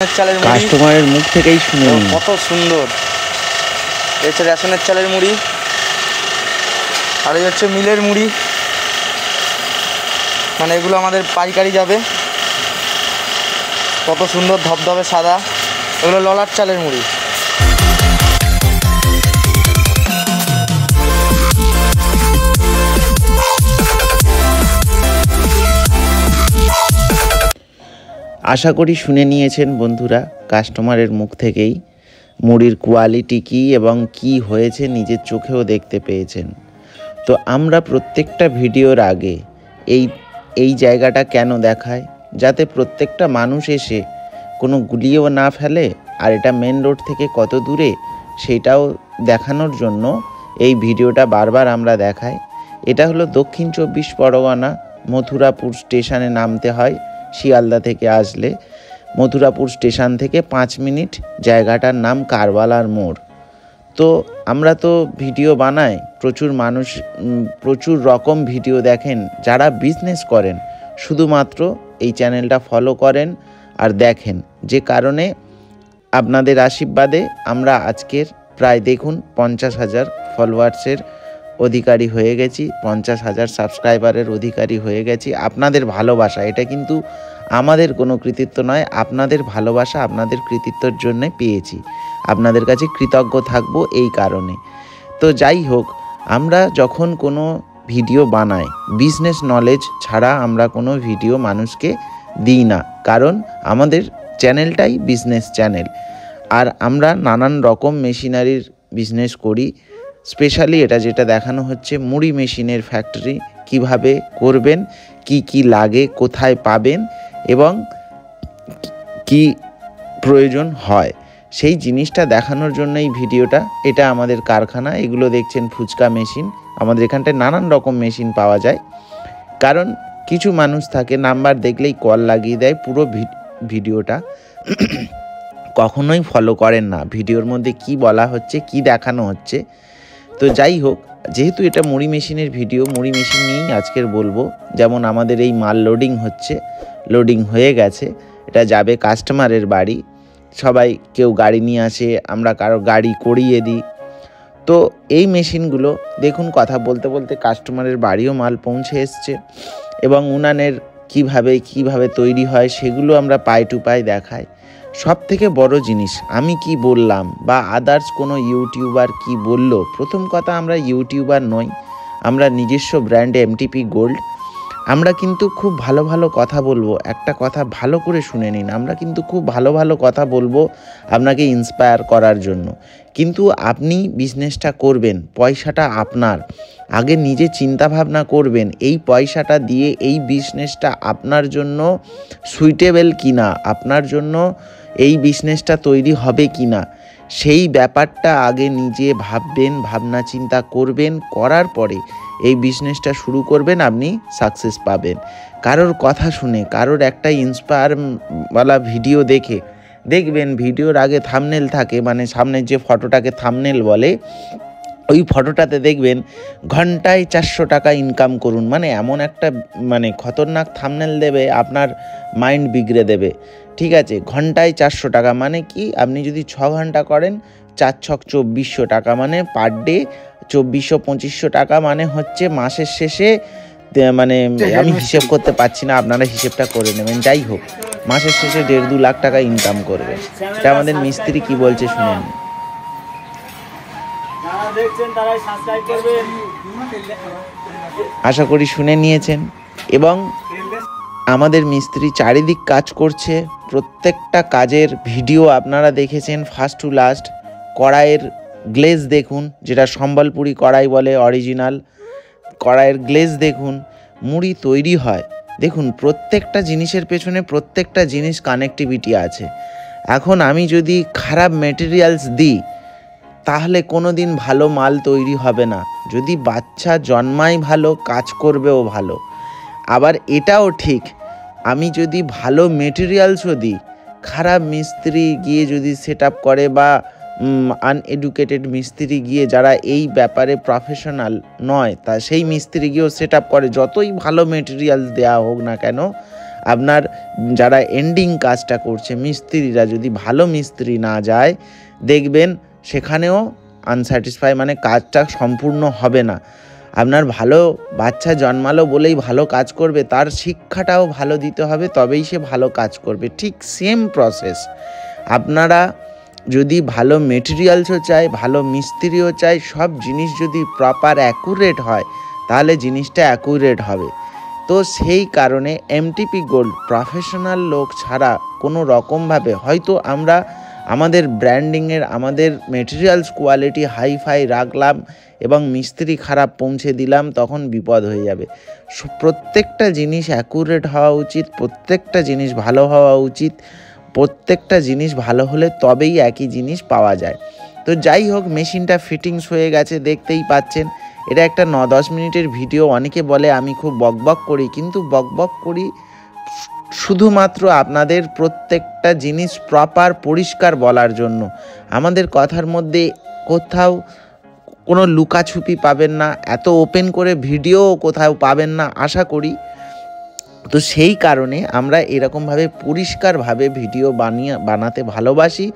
চালের মুড়ি কাস্টমারের মুখ থেকেই শুনে কত সুন্দর। এই হচ্ছে রেশনের চালের মুড়ি, আর এই হচ্ছে মিলের মুড়ি, মানে এগুলো আমাদের পাইকারি যাবে। কত সুন্দর ধবধবে সাদা, এগুলো ললার চালের মুড়ি। আশা করি শুনে নিয়েছেন বন্ধুরা কাস্টমারের মুখ থেকেই মুড়ির কোয়ালিটি কী এবং কি হয়েছে নিজের চোখেও দেখতে পেয়েছেন। তো আমরা প্রত্যেকটা ভিডিওর আগে এই জায়গাটা কেন দেখায়, যাতে প্রত্যেকটা মানুষ এসে কোনো গুলিয়েও না ফেলে, আর এটা মেন রোড থেকে কত দূরে সেটাও দেখানোর জন্য এই ভিডিওটা বারবার আমরা দেখাই। এটা হলো দক্ষিণ 24 পরগনা, মথুরাপুর স্টেশনে নামতে হয়। শিয়ালদা থেকে আসলে মথুরাপুর স্টেশন থেকে 5 মিনিট, জায়গাটার নাম কারবালার মোড়। তো আমরা তো ভিডিও বানাই, প্রচুর মানুষ প্রচুর রকম ভিডিও দেখেন। যারা বিজনেস করেন শুধুমাত্র এই চ্যানেলটা ফলো করেন আর দেখেন, যে কারণে আপনাদের আশীর্বাদে আমরা আজকের প্রায় দেখুন 50,000 ফলোয়ার্সের অধিকারী হয়ে গেছি, 50,000 সাবস্ক্রাইবারের অধিকারী হয়ে গেছি। আপনাদের ভালোবাসা, এটা কিন্তু আমাদের কোনো কৃতিত্ব নয়, আপনাদের ভালোবাসা আপনাদের কৃতিত্বর জন্য পেয়েছি। আপনাদের কাছে কৃতজ্ঞ থাকব এই কারণে। তো যাই হোক, আমরা যখন কোনো ভিডিও বানাই, বিজনেস নলেজ ছাড়া আমরা কোনো ভিডিও মানুষকে দিই না, কারণ আমাদের চ্যানেলটাই বিজনেস চ্যানেল। আর আমরা নানান রকম মেশিনারির বিজনেস করি। স্পেশালি এটা যেটা দেখানো হচ্ছে মুড়ি মেশিনের ফ্যাক্টরি, কিভাবে করবেন, কি লাগে, কোথায় পাবেন এবং কি প্রয়োজন হয়, সেই জিনিসটা দেখানোর জন্য এই ভিডিওটা। এটা আমাদের কারখানা, এগুলো দেখছেন ফুচকা মেশিন। আমাদের এখানটায় নানান রকম মেশিন পাওয়া যায়, কারণ কিছু মানুষ থাকে নাম্বার দেখলেই কল লাগিয়ে দেয়, পুরো ভিডিওটা কখনোই ফলো করেন না ভিডিওর মধ্যে কি বলা হচ্ছে, কি দেখানো হচ্ছে। তো যাই হোক, যেহেতু এটা মুড়ি মেশিনের ভিডিও, মুড়ি মেশিন নিয়েই আজকের বলবো। যেমন আমাদের এই মাল লোডিং হচ্ছে, লোডিং হয়ে গেছে, এটা যাবে কাস্টমারের বাড়ি। সবাই কেউ গাড়ি নিয়ে আসে, আমরা কারো গাড়ি করিয়ে দিই। তো এই মেশিনগুলো দেখুন, কথা বলতে বলতে কাস্টমারের বাড়িও মাল পৌঁছে এসছে, এবং উনানের কিভাবে তৈরি হয় সেগুলো আমরা পাই টু পাই দেখাই। সব থেকে বড় জিনিস, আমি কি বললাম বা আদার্স কোনো ইউটিউবার কি বলল, প্রথম কথা আমরা ইউটিউবার নই, আমরা নিজস্ব ব্র্যান্ড এমটিপি গোল্ড। আমরা কিন্তু খুব ভালো ভালো কথা বলবো। একটা কথা ভালো করে শুনে নিন, আমরা কিন্তু খুব ভালো ভালো কথা বলবো আপনাকে ইন্সপায়ার করার জন্য। কিন্তু আপনি বিজনেসটা করবেন, পয়সাটা আপনার। আগে নিজে চিন্তা ভাবনা করবেন, এই পয়সাটা দিয়ে এই বিজনেসটা আপনার জন্য সুইটেবল কিনা, আপনার জন্য এই বিজনেসটা তৈরি হবে কিনা, সেই ব্যাপারটা আগে নিজে ভাববেন, ভাবনা চিন্তা করবেন। করার পরে এই বিজনেসটা শুরু করবেন, আপনি সাকসেস পাবেন। কারোর কথা শুনে, কারোর একটা ইন্সপায়ারওয়ালা ভিডিও দেখে, দেখবেন ভিডিওর আগে থাম্বনেল থাকে, মানে সামনের যে ফটোটাকে থাম্বনেল বলে, ওই ফটোটাতে দেখবেন ঘন্টায় 400 টাকা ইনকাম করুন, মানে এমন একটা খতরনাক থাম্বনেল দেবে, আপনার মাইন্ড বিগড়ে দেবে। ঠিক আছে, ঘন্টায় 400 টাকা মানে কি, আপনি যদি 6 ঘন্টা করেন, 4 ছক 2400 টাকা, মানে পার ডে 2400-2500 টাকা, মানে হচ্ছে মাসের শেষে, আমি হিসেব করতে পারছি না, আপনারা হিসেবটা করে নেবেন। যাই হোক, মাসের শেষে 1.5-2 লাখ টাকা ইনকাম করবে। এটা আমাদের মিস্ত্রি কি বলছে শুনেন। আশা করি শুনে নিয়েছেন। এবং আমাদের মিস্ত্রি চারিদিক কাজ করছে, প্রত্যেকটা কাজের ভিডিও আপনারা দেখেছেন ফার্স্ট টু লাস্ট। কড়াইয়ের গ্লেজ দেখুন, যেটা সম্বলপুরি কড়াই বলে অরিজিনাল, কড়াইয়ের গ্লেজ দেখুন। মুড়ি তৈরি হয়, দেখুন প্রত্যেকটা জিনিসের পেছনে প্রত্যেকটা জিনিস কানেক্টিভিটি আছে। এখন আমি যদি খারাপ মেটেরিয়ালস দিই, তাহলে কোনো দিন ভালো মাল তৈরি হবে না। যদি বাচ্চা জন্মায় ভালো, কাজ করবেও ভালো। আবার এটাও ঠিক, আমি যদি ভালো মেটেরিয়ালসও দিই, খারাপ মিস্ত্রি গিয়ে যদি সেট আপ করে, বা আনএডুকেটেড মিস্ত্রি গিয়ে, যারা এই ব্যাপারে প্রফেশনাল নয়, তা সেই মিস্ত্রি গিয়েও সেট আপ করে, যতই ভালো মেটেরিয়ালস দেওয়া হোক না কেন, আপনার যারা এন্ডিং কাজটা করছে মিস্ত্রিরা যদি ভালো মিস্ত্রি না যায়, দেখবেন সেখানেও আনস্যাটিসফাই, মানে কাজটা সম্পূর্ণ হবে না। আপনার ভালো বাচ্চা জন্মালো বলেই ভালো কাজ করবে, তার শিক্ষাটাও ভালো দিতে হবে, তবেই সে ভালো কাজ করবে। ঠিক সেম প্রসেস, আপনারা যদি ভালো মেটেরিয়ালসও চাই, ভালো মিস্ত্রিও চাই, সব জিনিস যদি প্রপার অ্যাকুরেট হয় তাহলে জিনিসটা অ্যাকুরেট হবে। তো সেই কারণে এমটিপি গোল্ড প্রফেশনাল লোক ছাড়া কোনো রকমভাবে, হয়তো আমরা আমাদের ব্র্যান্ডিংয়ের, আমাদের মেটেরিয়ালস কোয়ালিটি হাইফাই রাখলাম এবং মিস্ত্রি খারাপ পৌঁছে দিলাম, তখন বিপদ হয়ে যাবে। প্রত্যেকটা জিনিস অ্যাকুরেট হওয়া উচিত, প্রত্যেকটা জিনিস ভালো হওয়া উচিত, প্রত্যেকটা জিনিস ভালো হলে তবেই একই জিনিস পাওয়া যায়। তো যাই হোক, মেশিনটা ফিটিংস হয়ে গেছে, দেখতেই পাচ্ছেন। এটা একটা 9-10 মিনিটের ভিডিও। অনেকে বলে আমি খুব বকবক করি, কিন্তু বকবক করি শুধুমাত্র আপনাদের প্রত্যেকটা জিনিস প্রপার পরিষ্কার বলার জন্য। আমাদের কথার মধ্যে কোথাও কোনো লুকাছুপি পাবেন না, এত ওপেন করে ভিডিও কোথাও পাবেন না আশা করি। তো সেই কারণে আমরা এরকমভাবে পরিষ্কারভাবে ভিডিও বানাতে ভালোবাসি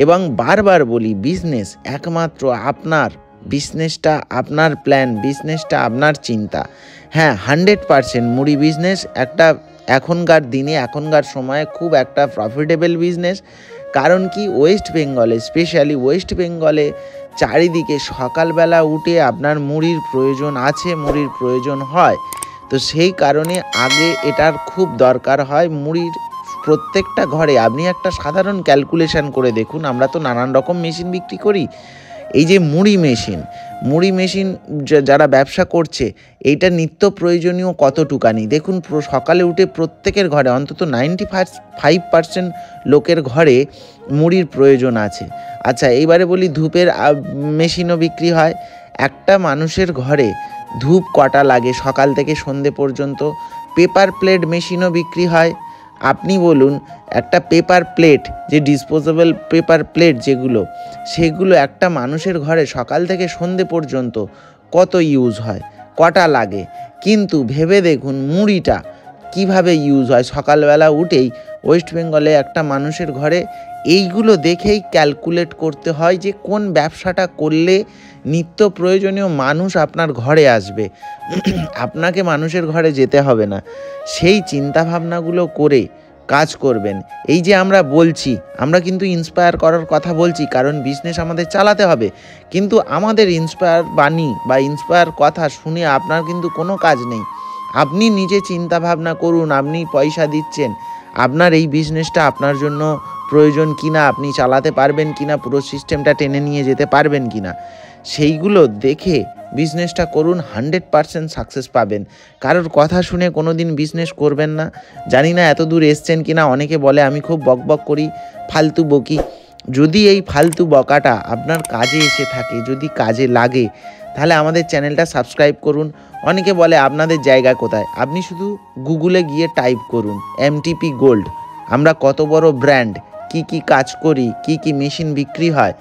এবং বারবার বলি, বিজনেস একমাত্র আপনার, বিজনেসটা আপনার প্ল্যান, বিজনেসটা আপনার চিন্তা। হ্যাঁ, 100% মুড়ি বিজনেস একটা এখনকার দিনে, এখনকার সময়ে খুব একটা প্রফিটেবল বিজনেস। কারণ কি, ওয়েস্ট বেঙ্গলে, স্পেশালি ওয়েস্ট বেঙ্গলে চারিদিকে সকালবেলা উঠে আপনার মুড়ির প্রয়োজন আছে, মুড়ির প্রয়োজন হয়। তো সেই কারণে আগে এটার খুব দরকার হয় মুড়ির। প্রত্যেকটা ঘরে আপনি একটা সাধারণ ক্যালকুলেশন করে দেখুন, আমরা তো নানান রকম মেশিন বিক্রি করি। এই যে মুড়ি মেশিন যারা ব্যবসা করছে, এইটা নিত্য প্রয়োজনীয় কতটুকানি দেখুন। সকালে উঠে প্রত্যেকের ঘরে, অন্তত 95% লোকের ঘরে মুড়ির প্রয়োজন আছে। আচ্ছা, এইবারে বলি, ধূপের মেশিনও বিক্রি হয়। একটা মানুষের ঘরে ধূপ কটা লাগে সকাল থেকে সন্ধে পর্যন্ত? পেপার প্লেট মেশিনও বিক্রি হয়। আপনি বলুন, একটা পেপার প্লেট, যে ডিসপোজেবল পেপার প্লেট যেগুলো, সেগুলো একটা মানুষের ঘরে সকাল থেকে সন্ধে পর্যন্ত কত ইউজ হয়, কটা লাগে? কিন্তু ভেবে দেখুন মুড়িটা কিভাবে ইউজ হয়। সকালবেলা উঠেই ওয়েস্ট বেঙ্গলে একটা মানুষের ঘরে এইগুলো দেখেই ক্যালকুলেট করতে হয় যে কোন ব্যবসাটা করলে নিত্য প্রয়োজনীয় মানুষ আপনার ঘরে আসবে, আপনাকে মানুষের ঘরে যেতে হবে না। সেই চিন্তাভাবনাগুলো করে কাজ করবেন। এই যে আমরা বলছি, আমরা কিন্তু ইন্সপায়ার করার কথা বলছি, কারণ বিজনেস আমাদের চালাতে হবে। কিন্তু আমাদের ইন্সপায়ার বাণী বা ইন্সপায়ার কথা শুনে আপনার কিন্তু কোনো কাজ নেই। আপনি নিজে চিন্তা ভাবনা করুন, আপনি পয়সা দিচ্ছেন, আপনার এই বিজনেসটা আপনার জন্য প্রয়োজন কিনা, আপনি চালাতে পারবেন কিনা, পুরো সিস্টেমটা টেনে নিয়ে যেতে পারবেন কিনা, সেইগুলো দেখে বিজনেসটা করুন। 100% সাকসেস পাবেন। কারোর কথা শুনে কোনো দিন বিজনেস করবেন না। জানি না এত দূর এসছেন কিনা। অনেকে বলে আমি খুব বকবক করি, ফালতু বকি। যদি এই ফালতু বকাটা আপনার কাজে এসে থাকে, যদি কাজে লাগে, তাহলে আমাদের চ্যানেলটা সাবস্ক্রাইব করুন। অনেকে বলে আপনাদের জায়গা কোথায়, আপনি শুধু গুগলে গিয়ে টাইপ করুন এমটিপি গোল্ড। আমরা কত বড় ব্র্যান্ড, কি কাজ করি, কি মেশিন বিক্রি হয়,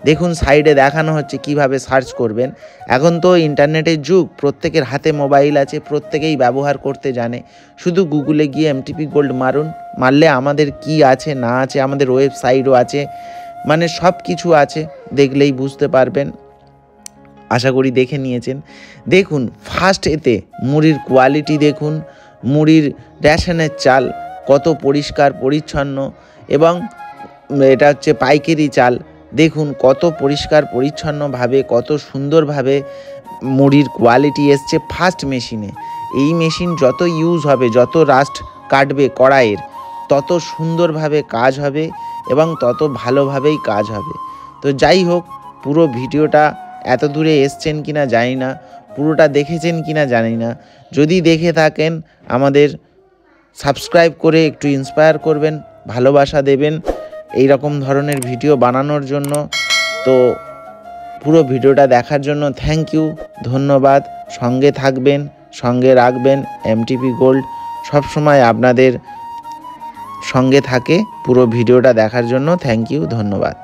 দেখুন সাইডে দেখানো হচ্ছে কিভাবে সার্চ করবেন। এখন তো ইন্টারনেটের যুগ, প্রত্যেকের হাতে মোবাইল আছে, প্রত্যেকেই ব্যবহার করতে জানে। শুধু গুগলে গিয়ে এমটিপি গোল্ড মারুন, মারলে আমাদের কি আছে না আছে, আমাদের ওয়েবসাইটও আছে, মানে সব কিছু আছে, দেখলেই বুঝতে পারবেন। আশা করি দেখে নিয়েছেন। দেখুন ফার্স্ট এতে মুড়ির কোয়ালিটি দেখুন, মুড়ির রেশনের চাল কত পরিষ্কার পরিচ্ছন্ন, এবং এটা হচ্ছে পাইকারি চাল। দেখুন কত পরিষ্কার পরিচ্ছন্নভাবে, কত সুন্দরভাবে মুড়ির কোয়ালিটি এসছে ফার্স্ট মেশিনে। এই মেশিন যত ইউজ হবে, যত রাস্ট কাটবে কড়াইয়ের, তত সুন্দরভাবে কাজ হবে এবং তত ভালোভাবেই কাজ হবে। তো যাই হোক, পুরো ভিডিওটা এত দূরে এসছেন কিনা জানি না, পুরোটা দেখেছেন কিনা জানি না। যদি দেখে থাকেন আমাদের সাবস্ক্রাইব করে একটু ইন্সপায়ার করবেন, ভালোবাসা দেবেন এই রকম ধরনের ভিডিও বানানোর জন্য। তো পুরো ভিডিওটা দেখার জন্য থ্যাংক ইউ, ধন্যবাদ। সঙ্গে থাকবেন, সঙ্গে রাখবেন। এমটিপি গোল্ড সবসময় আপনাদের সঙ্গে থাকে। পুরো ভিডিওটা দেখার জন্য থ্যাংক ইউ, ধন্যবাদ।